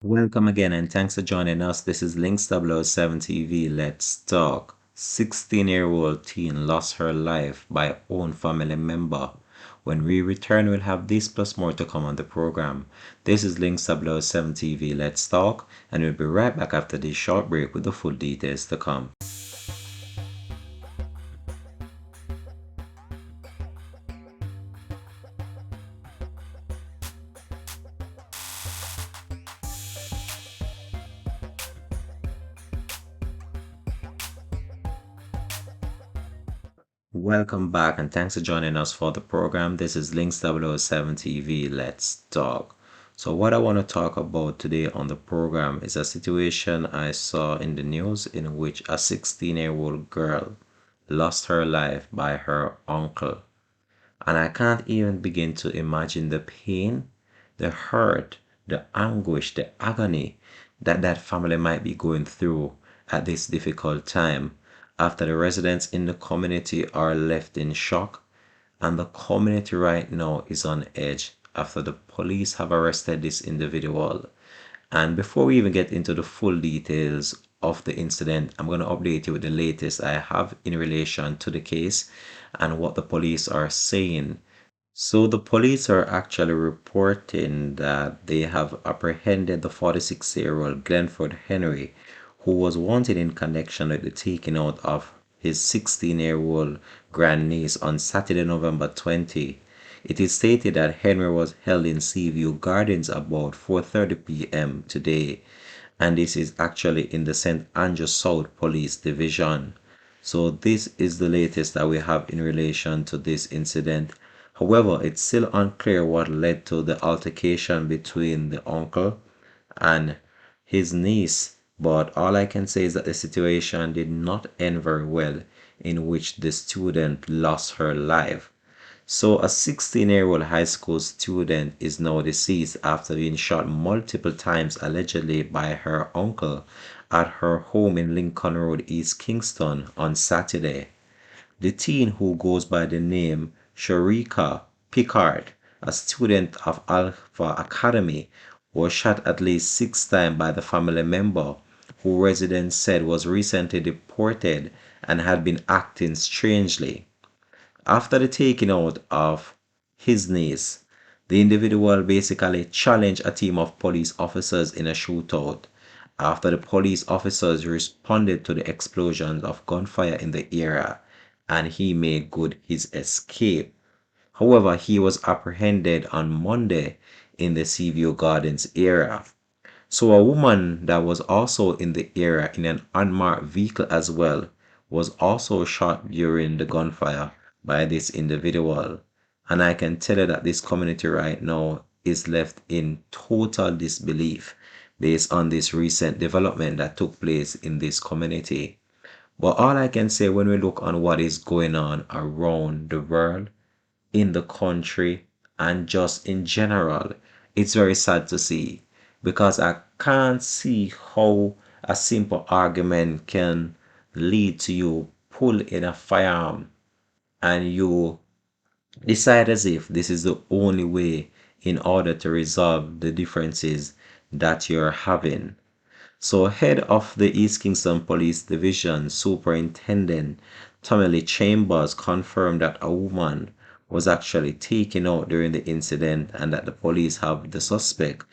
Welcome again and thanks for joining us. This is Links 007 TV. Let's talk. 16-year-old teen lost her life by own family member. When we return, we'll have this plus more to come on the program. This is Links 007 TV. Let's talk, and we'll be right back after this short break with the full details to come. Welcome back and thanks for joining us for the program. This is Links 007 TV. Let's talk. So, what I want to talk about today on the program is a situation I saw in the news in which a 16-year-old girl lost her life by her uncle. And I can't even begin to imagine the pain, the hurt, the anguish, the agony that that family might be going through at this difficult time after the residents in the community are left in shock and the community right now is on edge after the police have arrested this individual. And before we even get into the full details of the incident, I'm going to update you with the latest I have in relation to the case and what the police are saying. So the police are actually reporting that they have apprehended the 46-year-old Glenford Henry, who was wanted in connection with the taking out of his 16-year-old grandniece on Saturday, November 20. It is stated that Henry was held in Seaview Gardens about 4:30 p.m. today, and this is actually in the St. Andrew South Police Division. So this is the latest that we have in relation to this incident. However, it's still unclear what led to the altercation between the uncle and his niece, but all I can say is that the situation did not end very well, in which the student lost her life. So, a 16-year-old high school student is now deceased after being shot multiple times allegedly by her uncle at her home in Lincoln Road, East Kingston on Saturday. The teen, who goes by the name Sharika Picard, a student of Alpha Academy, was shot at least 6 times by the family member, who residents said was recently deported and had been acting strangely. After the taking out of his niece, the individual basically challenged a team of police officers in a shootout. After the police officers responded to the explosions of gunfire in the area, and he made good his escape. However, he was apprehended on Monday in the Seaview Gardens area. So a woman that was also in the area in an unmarked vehicle as well was also shot during the gunfire by this individual. And I can tell you that this community right now is left in total disbelief based on this recent development that took place in this community. But all I can say, when we look on what is going on around the world, in the country, and just in general, it's very sad to see, because I can't see how a simple argument can lead to you pull in a firearm and you decide as if this is the only way in order to resolve the differences that you're having. So, head of the East Kingston Police Division, Superintendent Tommy Lee Chambers, confirmed that a woman was actually taken out during the incident and that the police have the suspect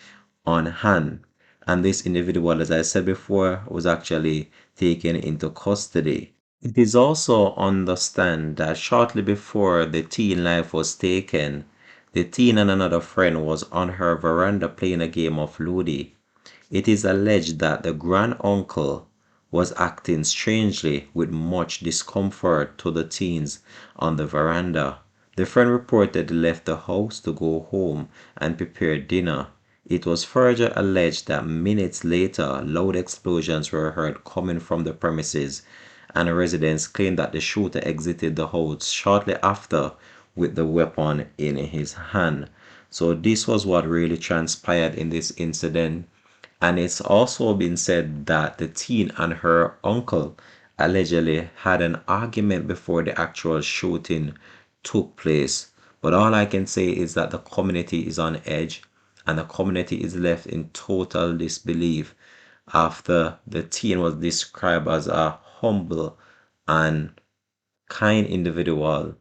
on hand. And this individual, as I said before, was actually taken into custody. It is also understand that shortly before the teen life was taken, the teen and another friend was on her veranda playing a game of Ludi. It is alleged that the granduncle was acting strangely with much discomfort to the teens on the veranda. The friend reportedly left the house to go home and prepare dinner. It was further alleged that minutes later, loud explosions were heard coming from the premises, and residents claimed that the shooter exited the house shortly after with the weapon in his hand. So this was what really transpired in this incident. And it's also been said that the teen and her uncle allegedly had an argument before the actual shooting took place. But all I can say is that the community is on edge and the community is left in total disbelief after the teen was described as a humble and kind individual,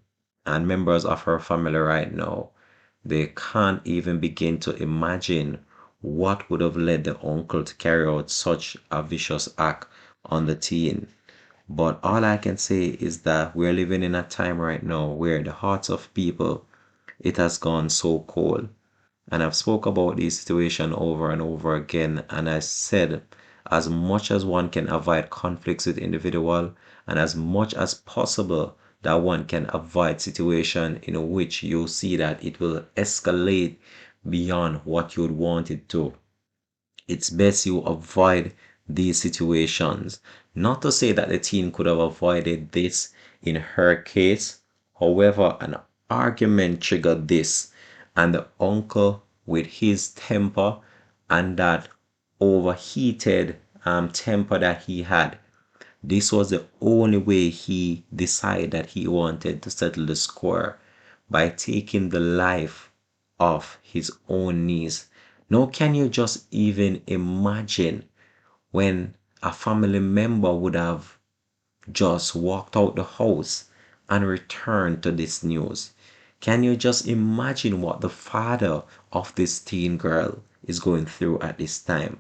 and members of her family right now, they can't even begin to imagine what would have led the uncle to carry out such a vicious act on the teen. But all I can say is that we're living in a time right now where the hearts of people, it has gone so cold. And I've spoke about this situation over and over again, and I said as much as one can avoid conflicts with individual, and as much as possible that one can avoid situation in which you see that it will escalate beyond what you'd want it to, it's best you avoid these situations. Not to say that the teen could have avoided this in her case. However, an argument triggered this, and the uncle, with his temper and that overheated temper that he had, this was the only way he decided that he wanted to settle the score by taking the life of his own niece. Now, can you just even imagine when a family member would have just walked out the house and returned to this news? Can you just imagine what the father of this teen girl is going through at this time?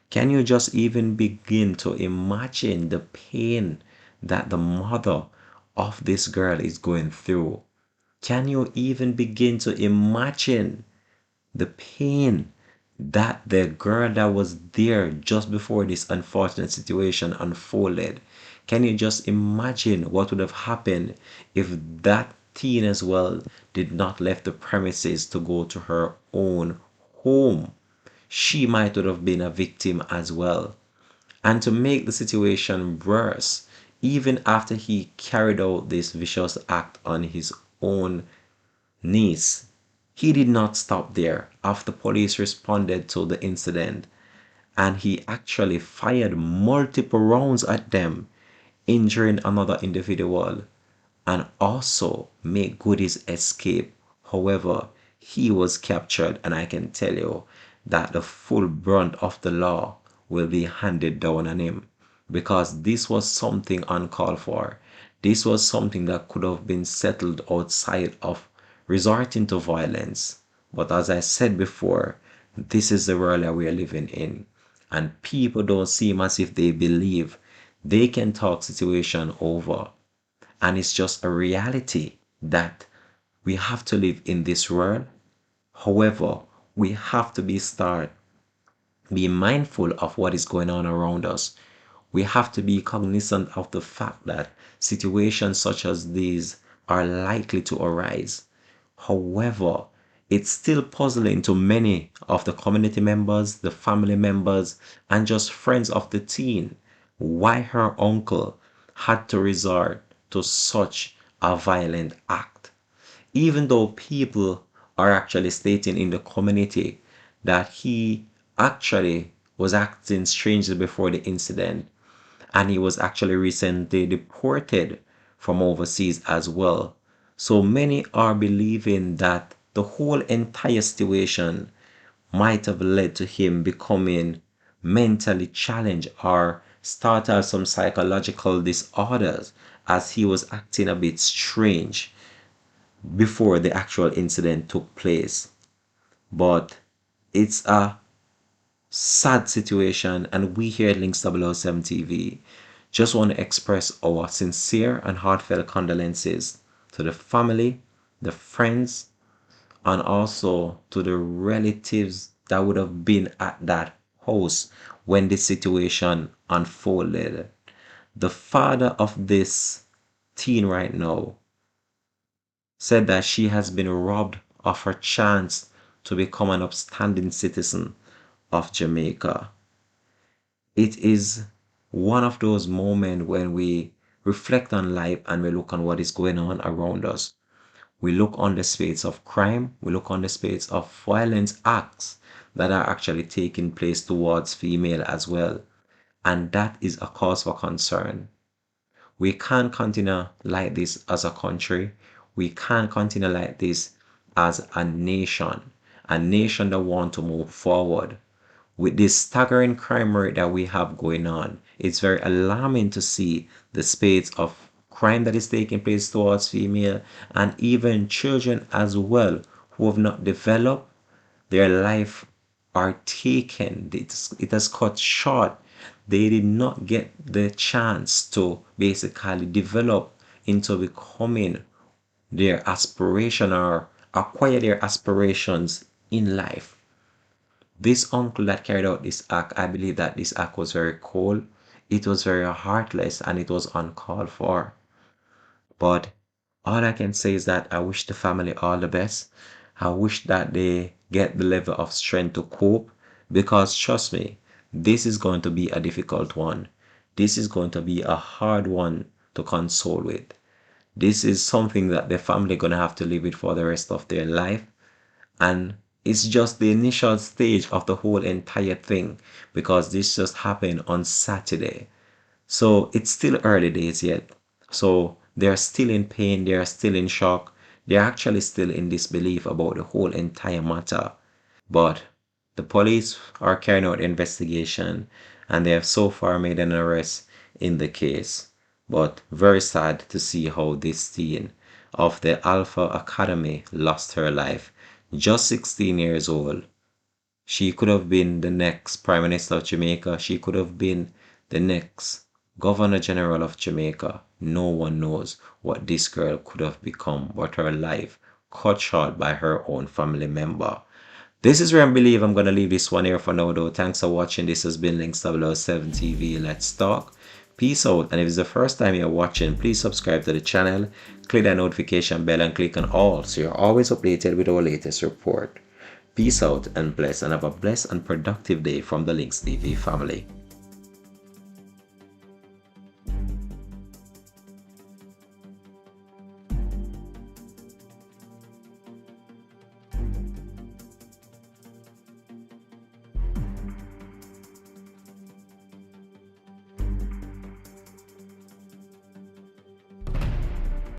Can you just even begin to imagine the pain that the mother of this girl is going through? Can you even begin to imagine the pain that the girl that was there just before this unfortunate situation unfolded? Can you just imagine what would have happened if that teen as well did not left the premises to go to her own home? She might would have been a victim as well. And to make the situation worse, even after he carried out this vicious act on his own niece, he did not stop there. After police responded to the incident, and he actually fired multiple rounds at them, injuring another individual, and also make good his escape. However, he was captured, and I can tell you that the full brunt of the law will be handed down on him, because this was something uncalled for. This was something that could have been settled outside of resorting to violence. But as I said before, this is the world that we are living in, and people don't seem as if they believe they can talk situation over, and it's just a reality that we have to live in this world. However, we have to be mindful of what is going on around us. We have to be cognizant of the fact that situations such as these are likely to arise. However, it's still puzzling to many of the community members, the family members, and just friends of the teen why her uncle had to resort to such a violent act. Even though people are actually stating in the community that he actually was acting strangely before the incident, and he was actually recently deported from overseas as well. So many are believing that the whole entire situation might have led to him becoming mentally challenged or start out some psychological disorders, as he was acting a bit strange before the actual incident took place. But it's a sad situation, and we here at Links 007 TV just want to express our sincere and heartfelt condolences to the family, the friends, and also to the relatives that would have been at that house when this situation unfolded. The father of this teen right now said that she has been robbed of her chance to become an upstanding citizen of Jamaica. It is one of those moments when we reflect on life and we look on what is going on around us. We look on the space of crime, we look on the space of violence acts that are actually taking place towards female as well. And that is a cause for concern. We can't continue like this as a country. We can't continue like this as a nation. a nation that want to move forward. With this staggering crime rate that we have going on, it's very alarming to see the spades of crime that is taking place towards female and even children as well who have not developed their life are taken. It has cut short. They did not get the chance to basically develop into becoming their aspiration or acquire their aspirations in life. This uncle that carried out this act, I believe that this act was very cold, it was very heartless, and it was uncalled for. But all I can say is that I wish the family all the best. I wish that they get the level of strength to cope, because trust me, this is going to be a difficult one. This is going to be a hard one to console with. This is something that the family gonna have to live with for the rest of their life. And it's just the initial stage of the whole entire thing, because this just happened on Saturday. So it's still early days yet. So they're still in pain, they're still in shock, they're actually still in disbelief about the whole entire matter. But the police are carrying out investigation and they have so far made an arrest in the case. But very sad to see how this teen of the Alpha Academy lost her life. Just 16 years old. She could have been the next Prime Minister of Jamaica. She could have been the next Governor General of Jamaica. No one knows what this girl could have become, but her life cut short by her own family member. This is where I believe I'm going to leave this one here for now though. Thanks for watching. This has been Links 007 TV. Let's talk. Peace out. And if it's the first time you're watching, please subscribe to the channel, click that notification bell and click on all so you're always updated with our latest report. Peace out and bless, and have a blessed and productive day from the Links TV family.